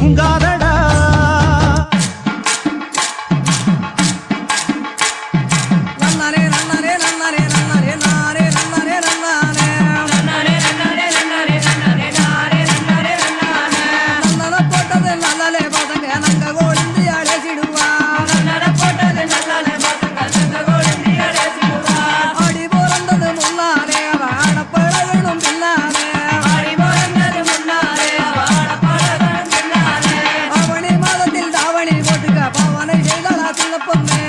தூங்காதடா. நன்னாரே நன்னாரே நன்னாரே நன்னாரே நாரே நன்னாரே நன்னாரே நன்னாரே நன்னாரே நன்னாரே நன்னாரே நாரே நன்னாரே நன்னாரே நன்னட போட்டது நல்லாலே பசங்க நங்க கோழிந்து அழைச்சிடுவா. நன்னட போட்டது நல்லாலே பசங்க நங்க கோழிந்து அழைச்சிடுவா. ஆடி பிறந்தது முன்னாலே அவ அடப்பழகணும் பின்னாலே. ஆடி பிறந்தது முன்னாலே அவ அடப்பழகணும் பின்னாலே. அவனி மாதத்தில் தாவணி போட்டுக்க பாவனை செய்தலா சின்ன பொண்ணு.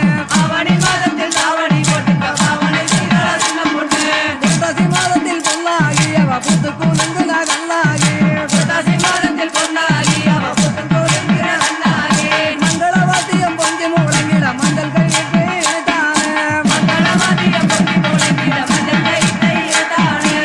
அவனி மாதத்தில் தாவணி போட்டுக்க பாவனை செய்தலா சின்ன பொண்ணு. புரட்டாசி மாதத்தில் பொன்னாகி அவ புத்து கூலுங்குல கண்ணாகி. புரட்டாசி மாதத்தில் பொன்னாகி அவ புத்து கூலுங்குல கண்ணாகி. மங்கள வாத்தியம் பொங்கி முழங்கிட மஞ்சள் கையிட்டு இழுத்தானே. மங்கள வாத்தியம் பொங்கி முழங்கிட மஞ்சள் கையிட்டு இழுத்தானே.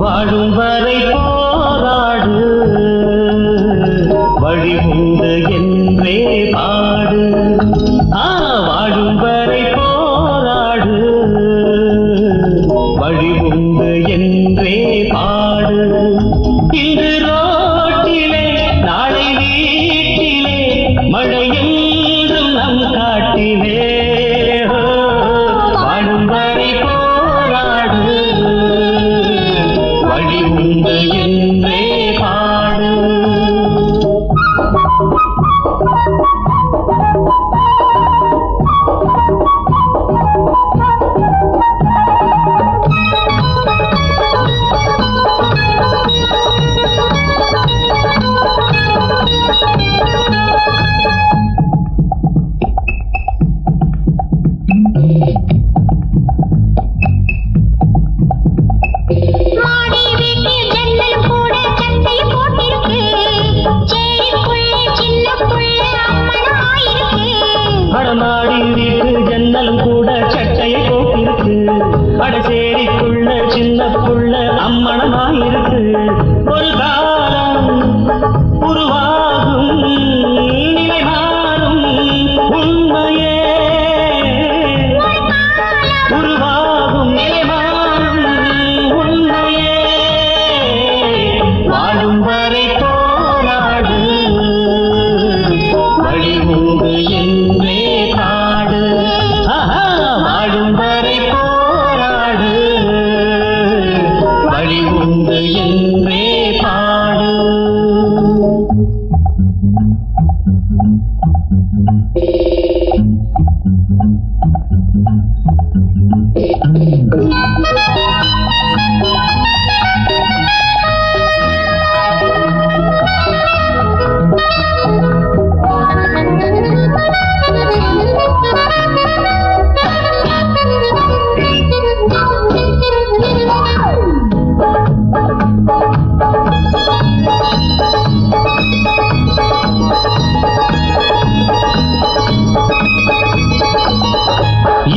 வாழும் வரை போராடு வழி உண்டு என்றே பாடு. வாழும் வரை போராடு வழி உண்டு என்றே பாடு. இன்று ரோட்டிலே நாளை வீட்டிலே மழை என்றும் நம் காட்டிலே. வாழும் வரை போராடு வழி உண்டு என்றே பாடு. மாடி வீட்டு ஜன்னலும் கூட சட்டையை போட்டிருக்கு. அடசேரிக்குள்ள சின்ன புள்ள அம்மணமாயிருக்கு. ஒரு காலம் உருவாகும் நிலை மாறும் உண்மையே. உருவாகும் நிலை மாறும் உண்மையே. வாழும் வரை போராடு வழி உண்டு என்றே பாடு. வாழும் வரை போராடு வழி உண்டு என்றே பாடு.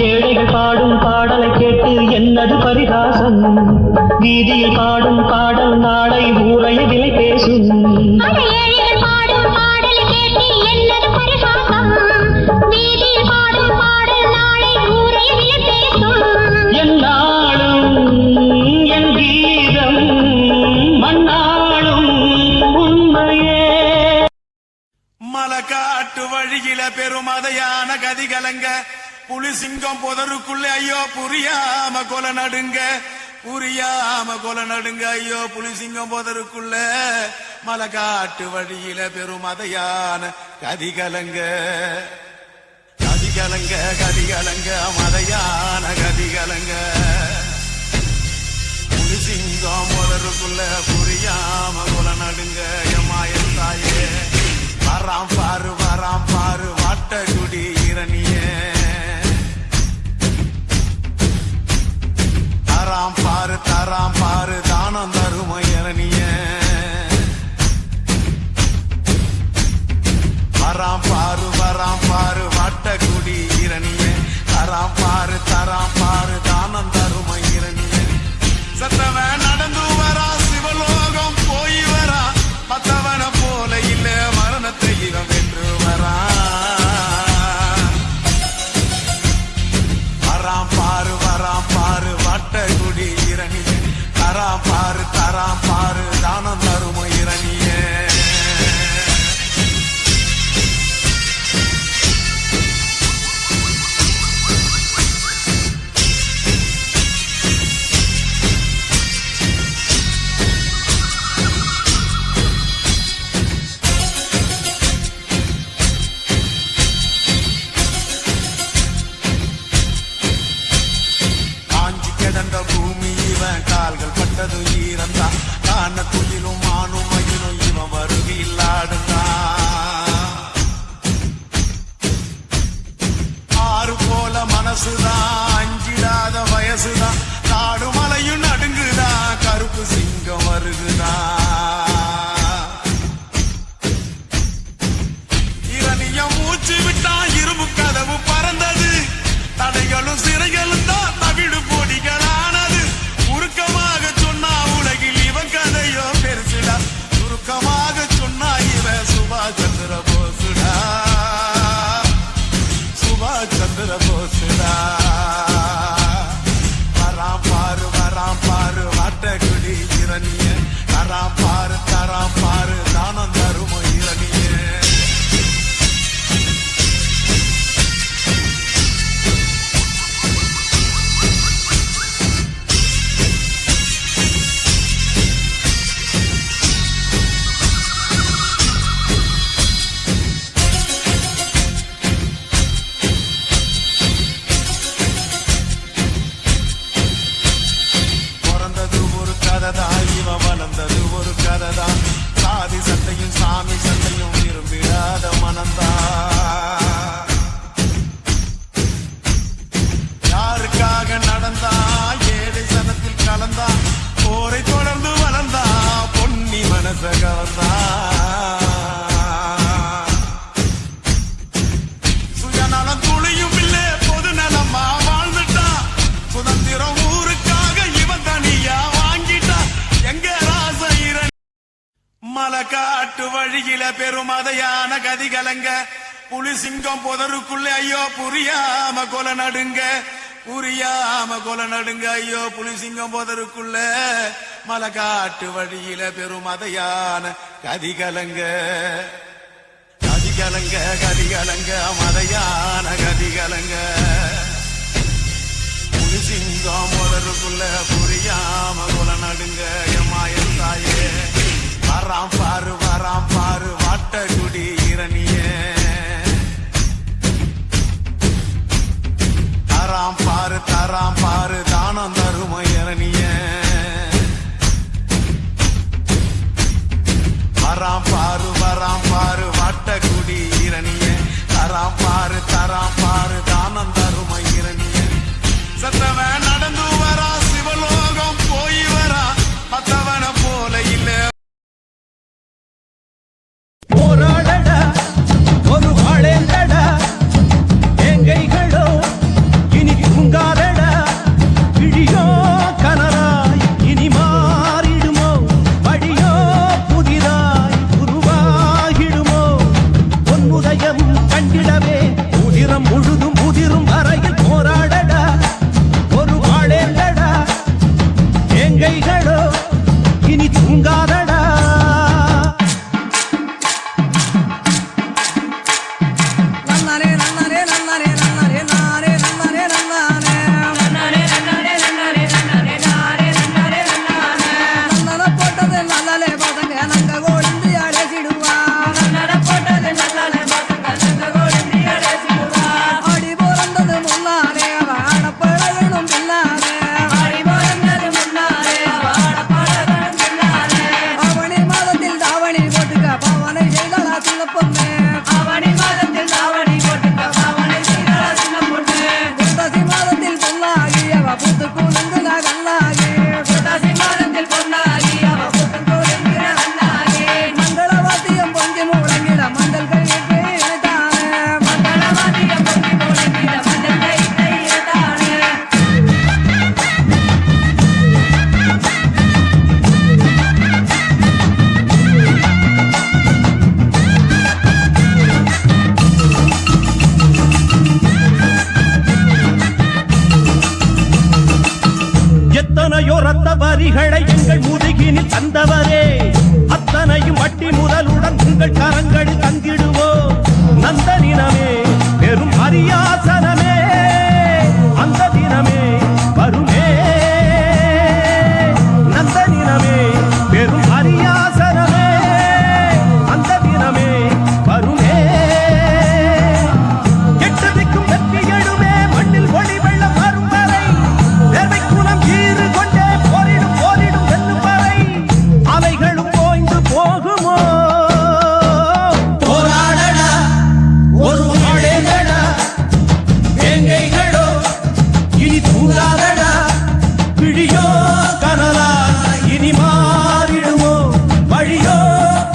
ஏழைகள் பாடும் பாடலை கேட்டு என்னது பரிகாசம். வீதியில் பாடும் பாடல் நாளை ஊரைய விலை பேசும். என்னாலும் என் கீதம் மண்ணாளும் உண்மையே. மலக்காட்டு வழியில பெருமதையான கதிகலங்க புலி சிங்கம் புதருக்குள்ளே ஐயோ புரியாம கொலை நடுங்க ஐயோ புலி சிங்கம் புதருக்குள்ள மலை காட்டு வழியில பெருமதையான கதிகலங்க மதையான கதிகலங்க புலி சிங்கம் புதருக்குள்ள புரியாம கொலை நடுங்க எம்மாயன் தாயே வராம் பாரு வாட்டகுடி இரணியே தராம் பாரு தானம் தருமையரணிய வராம் பாரு வாட்டகுடி இரணிய தராம் பாரு தானம் தருமையரணிய சத்தவன் நடந்து வரா சிவலோகம் போய் வரா மத்தவன போல இல்ல மரணத்தை இவன் வென்று வரா வராம் பாரு வாட்டகுடி இரணிய தராம் பாரு தானம் தரும இரணிய கால்கள் பட்டது ஈரந்தா காண குயிலும் மானும் மயிலும் இவன் வருகையில் ஆடுந்தா ஆறு போல மனசுதான் அஞ்சிடாத வயசுதான் காடு மலையும் நடுங்குதா கருப்பு சிங்கம் வருகுதா இரணிய மூச்சு விட்டா இரும்பு கதவு பறந்தது தடைகளும் சிறைகளும் தான் தவிடு பொடிகளானது சுருக்கமாக சொன்னா உலகில் இவன் கதையோ பெருசுடா சுருக்கமாக சொன்னா இவன் சுபாஷ் சந்திர போசுடா வராம் பாரு வாட்டகுடி இரணிய தராம் பாரு தானம் தரும இரணிய இவன் வளர்ந்தது ஒரு கதைதான் சாதி சட்டையும் சாமி சட்டையும் விரும்பிடாத மனந்தா யாருக்காக நடந்தா ஏழை சனத்தில் கலந்தா போரை தொடர்ந்து வளர்ந்தா பொன்னி மனச கவர்ந்தா சுயநலம் துளியும் இல்லே பொது நலமா வாழ்ந்துட்டா சுதந்திரம் ஊருக்காக இவன் தனியா மலை காட்டு வழியில பெருமதையான கதிகலங்க புலி சிங்கம் புதருக்குள்ளே ஐயோ புரியாம கொலை நடுங்க ஐயோ புலி சிங்கம் புதருக்குள்ள மலை காட்டு வழியில பெருமதையான கதிகலங்க மதையான கதிகலங்க புலி சிங்கம் புதருக்குள்ள புரியாம கொலை நடுங்க எம்மாயன் தாயே வராம் பாரு வாட்டகுடி இரணிய தராம் பாரு தானம் தரும இரணிய வராம் பாரு வாட்டகுடி இரணிய தராம் பாரு தானம் தரும இரணிய சத்தவன் நடந்து வரா சிவலோகம் போய் வரா மத்தவன போல இல்ல போராடடா ஒரு வாழேண்டடா எங்கைகளோ இனி தூங்காதடா எத்தனையோ ரத்த வரிகளை எங்கள் முதுகினில் தந்தவரே, அத்தனையும் வட்டி முதலுடன் உங்கள் கரங்களில் தந்திடுவோம். நந்த தினமே பெரும் அரியாசனமே, அந்த தினமே வருமே. நந்த தினமே பெரும் அரியாசனமே, அந்த தினமே வருமே. எட்டதிக்கும் வெற்றி எழுமே, மண்ணில் ஒளி வெள்ளம் வரும் வரை, வேர்வை குணம் ஈறு கொண்டே போரிடும் போரிடும் வெல்லும் வரை, அவைகளும் ஓய்ந்து போகுமோ? போராடடா ஒரு நாடேடா, வேங்கைகளோ இனி தூங்காதடா, விழியோ கனலா இனி மாறிடுமோ, வழியோ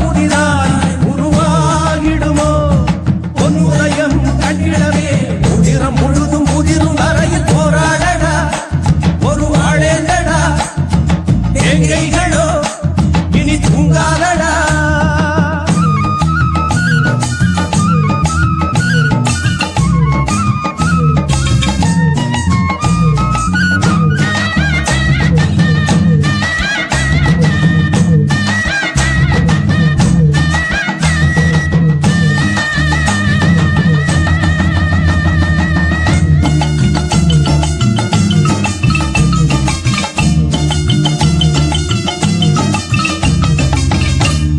புதிதாய் உருவாகிடுமோ. பொன்னுதயம் கண்டிடவே உதிரம் முழுதும் உதிரும் வரையில் போராடடா ஒரு வாழேண்டடா, வேங்கைகளோ இனி தூங்காதடா.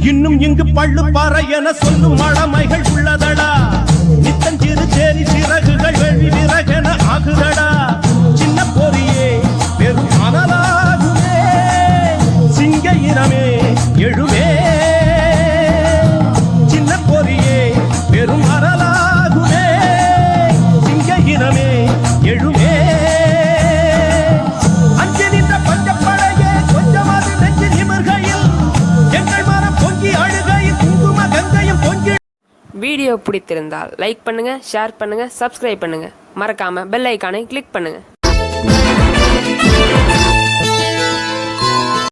இன்னும் இங்கு பள்ளு பாறை என சொல்லும் மழமைகள் உள்ளதடா, நித்தஞ்சிறு சேரி சிறகுகள் வெள்ளி விறகென ஆகுதடா. சின்ன பொறியே பெரும் அனலாகுமே, சிங்க இனமே எழுமே. சின்ன பொறியே பெரும் அனலாகுமே, சிங்க இனமே எழுமே. அஞ்சு நின்ற பஞ்சப்படையே கொஞ்சமாவது நெஞ்சு நிமிர்கையில், எங்கள் மனம் பொங்கி அழுகையில் குங்கும கங்கையும் பொங்கி. வீடியோ பிடித்திருந்தால் லைக் பண்ணுங்க, ஷேர் பண்ணுங்க, சப்ஸ்கிரைப் பண்ணுங்க, மறக்காம பெல் ஐகானை கிளிக் பண்ணுங்க.